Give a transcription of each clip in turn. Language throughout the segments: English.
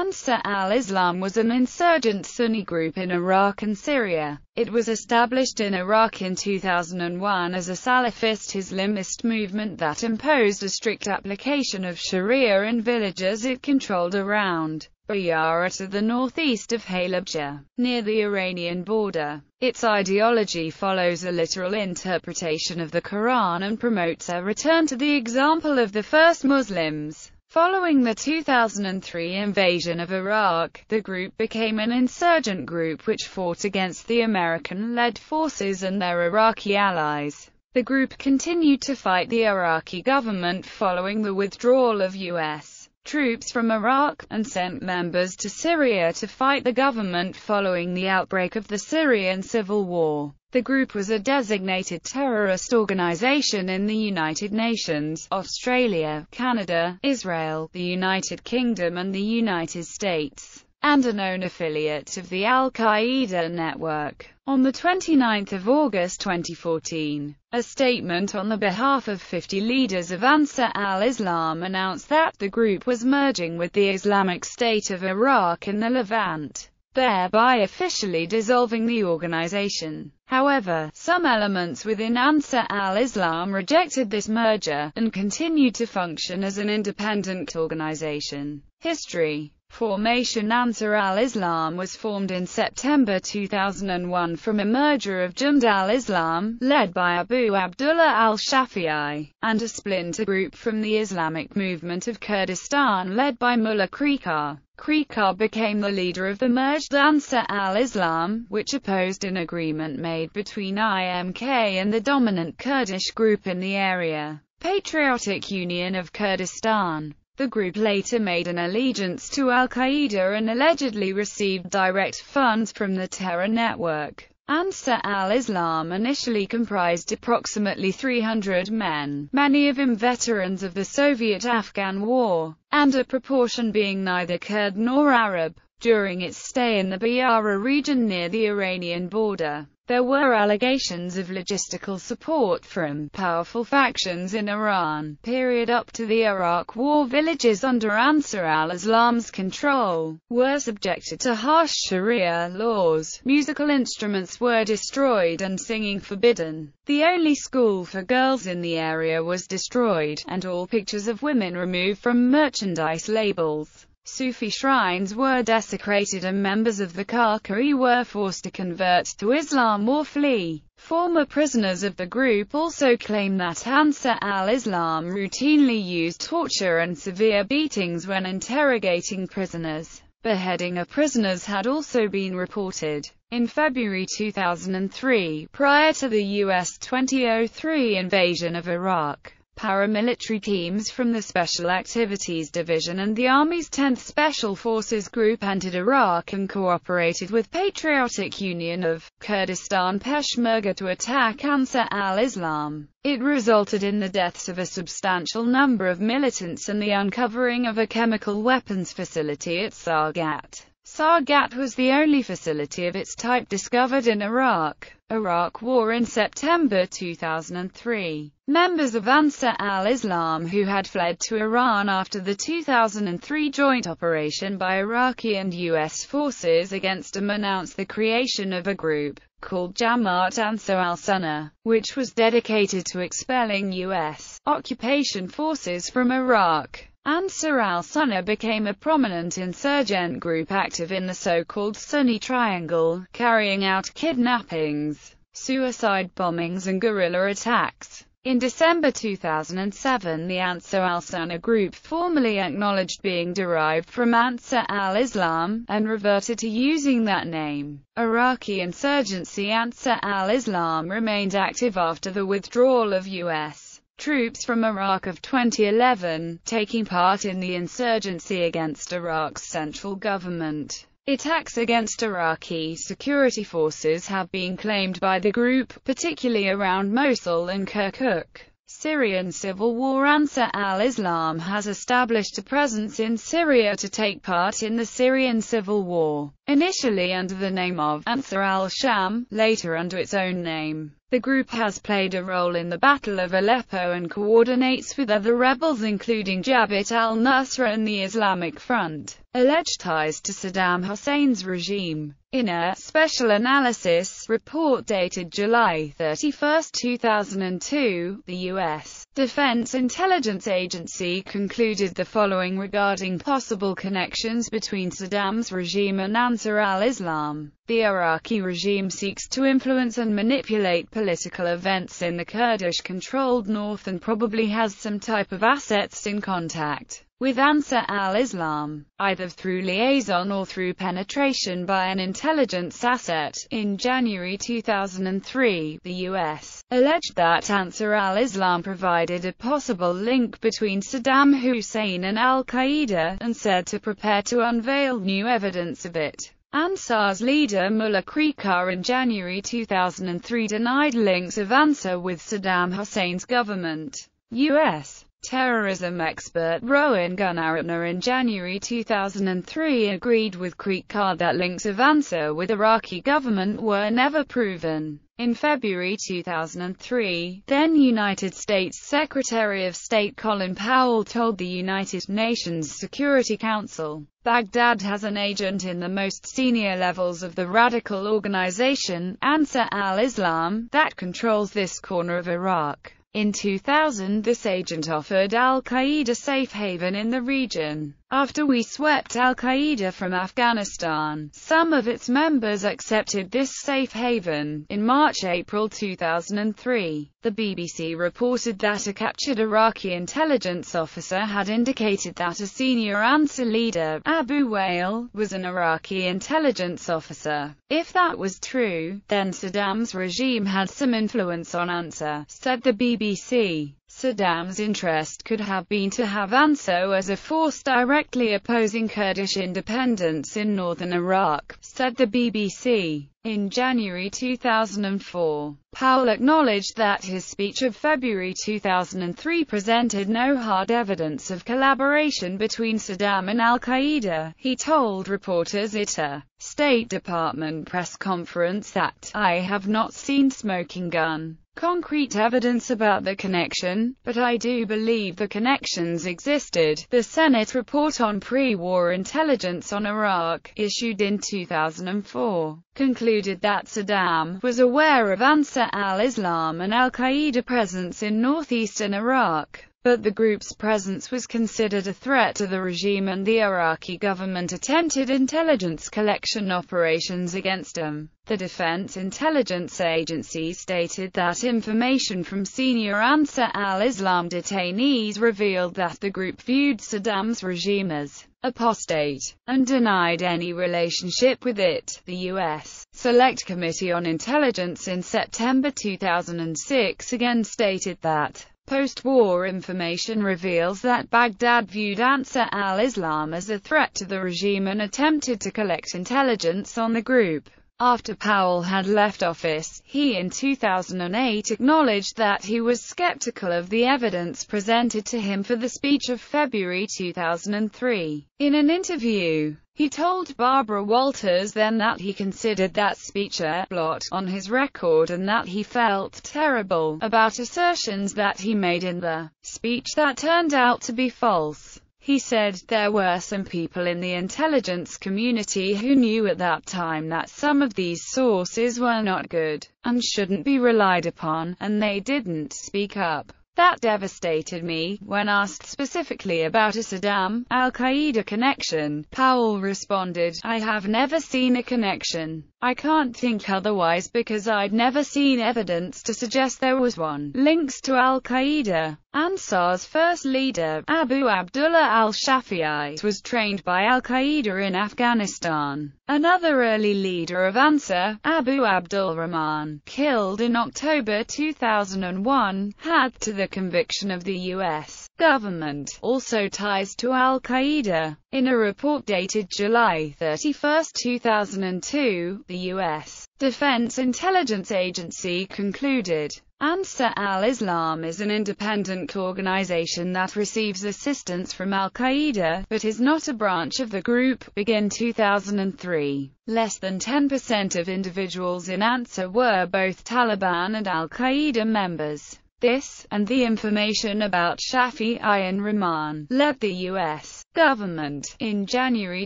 Ansar al-Islam was an insurgent Sunni group in Iraq and Syria. It was established in Iraq in 2001 as a Salafist Islamist movement that imposed a strict application of Sharia in villages it controlled around Bayara to the northeast of Halabja, near the Iranian border. Its ideology follows a literal interpretation of the Quran and promotes a return to the example of the first Muslims. Following the 2003 invasion of Iraq, the group became an insurgent group which fought against the American-led forces and their Iraqi allies. The group continued to fight the Iraqi government following the withdrawal of U.S. troops from Iraq, and sent members to Syria to fight the government following the outbreak of the Syrian Civil War. The group was a designated terrorist organization in the United Nations, Australia, Canada, Israel, the United Kingdom and the United States, and a known affiliate of the Al-Qaeda network. On 29 August 2014, a statement on the behalf of 50 leaders of Ansar al-Islam announced that the group was merging with the Islamic State of Iraq in the Levant, thereby officially dissolving the organization. However, some elements within Ansar al-Islam rejected this merger, and continued to function as an independent organization. History. Formation. Ansar al-Islam was formed in September 2001 from a merger of Jund al-Islam, led by Abu Abdullah al-Shafi'i, and a splinter group from the Islamic Movement of Kurdistan led by Mullah Krikar. Krikar became the leader of the merged Ansar al-Islam, which opposed an agreement made between IMK and the dominant Kurdish group in the area, Patriotic Union of Kurdistan. The group later made an allegiance to Al-Qaeda and allegedly received direct funds from the terror network. Ansar al-Islam initially comprised approximately 300 men, many of them veterans of the Soviet-Afghan War, and a proportion being neither Kurd nor Arab. During its stay in the Bayara region near the Iranian border, there were allegations of logistical support from powerful factions in Iran. Period up to the Iraq War, villages under Ansar al-Islam's control were subjected to harsh Sharia laws. Musical instruments were destroyed and singing forbidden. The only school for girls in the area was destroyed, and all pictures of women removed from merchandise labels. Sufi shrines were desecrated and members of the Khalqi were forced to convert to Islam or flee. Former prisoners of the group also claim that Ansar al-Islam routinely used torture and severe beatings when interrogating prisoners. Beheading of prisoners had also been reported. In February 2003, prior to the U.S. 2003 invasion of Iraq, paramilitary teams from the Special Activities Division and the Army's 10th Special Forces Group entered Iraq and cooperated with Patriotic Union of Kurdistan Peshmerga to attack Ansar al-Islam. It resulted in the deaths of a substantial number of militants and the uncovering of a chemical weapons facility at Sargat. Sargat was the only facility of its type discovered in Iraq. Iraq War. In September 2003, members of Ansar al-Islam who had fled to Iran after the 2003 joint operation by Iraqi and U.S. forces against them announced the creation of a group called Jamaat Ansar al-Sunnah, which was dedicated to expelling U.S. occupation forces from Iraq. Ansar al-Sunnah became a prominent insurgent group active in the so-called Sunni Triangle, carrying out kidnappings, suicide bombings and guerrilla attacks. In December 2007, the Ansar al-Sunnah group formally acknowledged being derived from Ansar al-Islam, and reverted to using that name. Iraqi Insurgency. Ansar al-Islam remained active after the withdrawal of U.S. troops from Iraq of 2011, taking part in the insurgency against Iraq's central government. Attacks against Iraqi security forces have been claimed by the group, particularly around Mosul and Kirkuk. Syrian Civil War. Ansar al-Islam has established a presence in Syria to take part in the Syrian Civil War, initially under the name of Ansar al-Sham, later under its own name. The group has played a role in the Battle of Aleppo and coordinates with other rebels including Jabhat al-Nusra and the Islamic Front. Alleged ties to Saddam Hussein's regime. In a special analysis report dated July 31, 2002, the U.S. Defense Intelligence Agency concluded the following regarding possible connections between Saddam's regime and Ansar al-Islam. The Iraqi regime seeks to influence and manipulate political events in the Kurdish-controlled north and probably has some type of assets in contact with Ansar al-Islam, either through liaison or through penetration by an intelligence asset. In January 2003, the U.S. alleged that Ansar al-Islam provided a possible link between Saddam Hussein and al-Qaeda, and said to prepare to unveil new evidence of it. Ansar's leader Mullah Kriqar in January 2003 denied links of Ansar with Saddam Hussein's government. U.S. terrorism expert Rowan Gunnaratner in January 2003 agreed with Kriqar that links of Ansar with Iraqi government were never proven. In February 2003, then United States Secretary of State Colin Powell told the United Nations Security Council, Baghdad has an agent in the most senior levels of the radical organization, Ansar al-Islam, that controls this corner of Iraq. In 2000, this agent offered al-Qaeda safe haven in the region. After we swept al-Qaeda from Afghanistan, some of its members accepted this safe haven. In March-April 2003, the BBC reported that a captured Iraqi intelligence officer had indicated that a senior Ansar leader, Abu Wail, was an Iraqi intelligence officer. If that was true, then Saddam's regime had some influence on Ansar, said the BBC. Saddam's interest could have been to have Ansar as a force directly opposing Kurdish independence in northern Iraq, said the BBC. In January 2004, Powell acknowledged that his speech of February 2003 presented no hard evidence of collaboration between Saddam and al-Qaeda. He told reporters at a State Department press conference that, "I have not seen smoking gun concrete evidence about the connection, but I do believe the connections existed." The Senate report on pre-war intelligence on Iraq, issued in 2004, concluded that Saddam was aware of Ansar al-Islam and al-Qaeda presence in northeastern Iraq, but the group's presence was considered a threat to the regime and the Iraqi government attempted intelligence collection operations against them. The Defense Intelligence Agency stated that information from senior Ansar al-Islam detainees revealed that the group viewed Saddam's regime as apostate, and denied any relationship with it. The U.S. Select Committee on Intelligence in September 2006 again stated that post-war information reveals that Baghdad viewed Ansar al-Islam as a threat to the regime and attempted to collect intelligence on the group. After Powell had left office, he in 2008 acknowledged that he was skeptical of the evidence presented to him for the speech of February 2003. In an interview, he told Barbara Walters then that he considered that speech a blot on his record and that he felt terrible about assertions that he made in the speech that turned out to be false. He said, "There were some people in the intelligence community who knew at that time that some of these sources were not good, and shouldn't be relied upon, and they didn't speak up. That devastated me." When asked specifically about a Saddam, al-Qaeda connection, Powell responded, "I have never seen a connection. I can't think otherwise because I'd never seen evidence to suggest there was one." Links to al-Qaeda. Ansar's first leader, Abu Abdullah al-Shafi'i, was trained by al-Qaeda in Afghanistan. Another early leader of Ansar, Abu Abdul Rahman, killed in October 2001, had to the conviction of the U.S. government, also ties to al-Qaeda. In a report dated July 31, 2002, the U.S. Defense Intelligence Agency concluded, Ansar al-Islam is an independent organization that receives assistance from al-Qaeda, but is not a branch of the group. Begin 2003. Less than 10% of individuals in Ansar were both Taliban and al-Qaeda members. This, and the information about Shafi'i and Rahman, led the U.S. government, in January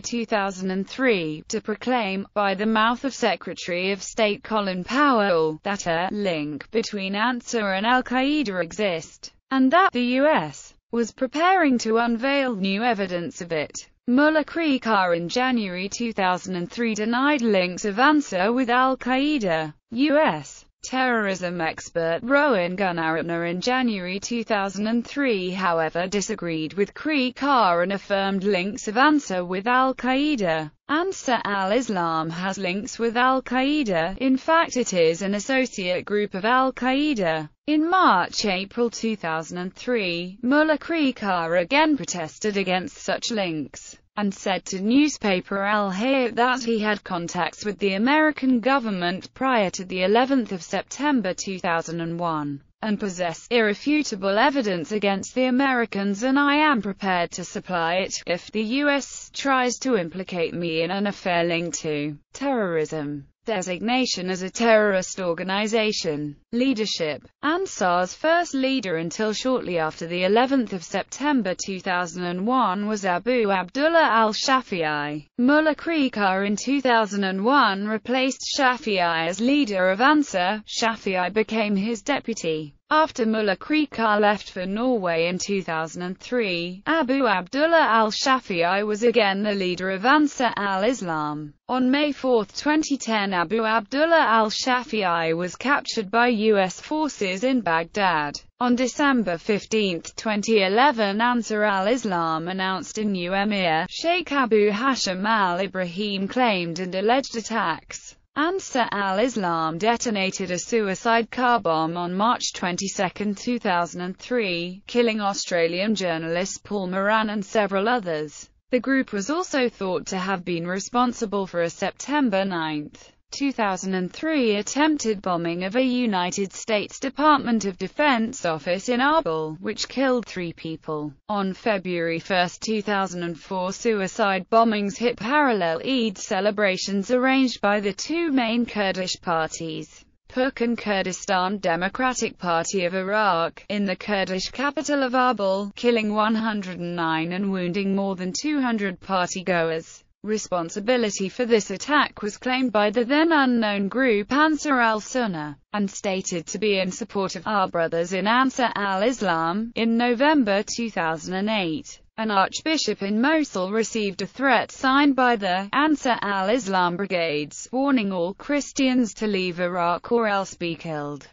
2003, to proclaim, by the mouth of Secretary of State Colin Powell, that a link between Ansar and al-Qaeda exists, and that the U.S. was preparing to unveil new evidence of it. Mullah Kriqar in January 2003 denied links of Ansar with al-Qaeda. U.S. terrorism expert Rowan Gunnaratner in January 2003, however, disagreed with Kriqar and affirmed links of Ansar with al-Qaeda. Ansar al-Islam has links with al-Qaeda. In fact, it is an associate group of al-Qaeda. In March-April 2003, Mullah Kriqar again protested against such links, and said to newspaper Al-Hayat that he had contacts with the American government prior to the 11th of September 2001, and possessed irrefutable evidence against the Americans, and I am prepared to supply it, if the U.S. tries to implicate me in an affair linked to terrorism. Designation as a terrorist organization. Leadership. Ansar's first leader until shortly after the 11th of September 2001 was Abu Abdullah al-Shafi'i. Mullah Kriqar in 2001 replaced Shafi'i as leader of Ansar. Shafi'i became his deputy. After Mullah Kriqar left for Norway in 2003, Abu Abdullah al-Shafi'i was again the leader of Ansar al-Islam. On May 4, 2010, Abu Abdullah al-Shafi'i was captured by U.S. forces in Baghdad. On December 15, 2011, Ansar al-Islam announced a new emir. Sheikh Abu Hashim al-Ibrahim claimed and alleged attacks. Ansar al-Islam detonated a suicide car bomb on March 22, 2003, killing Australian journalist Paul Moran and several others. The group was also thought to have been responsible for a September 9, 2003 attempted bombing of a United States Department of Defense office in Erbil, which killed 3 people. On February 1, 2004, suicide bombings hit parallel Eid celebrations arranged by the two main Kurdish parties, PUK and Kurdistan Democratic Party of Iraq, in the Kurdish capital of Erbil, killing 109 and wounding more than 200 partygoers. Responsibility for this attack was claimed by the then unknown group Ansar al-Sunnah, and stated to be in support of our brothers in Ansar al-Islam. In November 2008, an archbishop in Mosul received a threat signed by the Ansar al-Islam brigades, warning all Christians to leave Iraq or else be killed.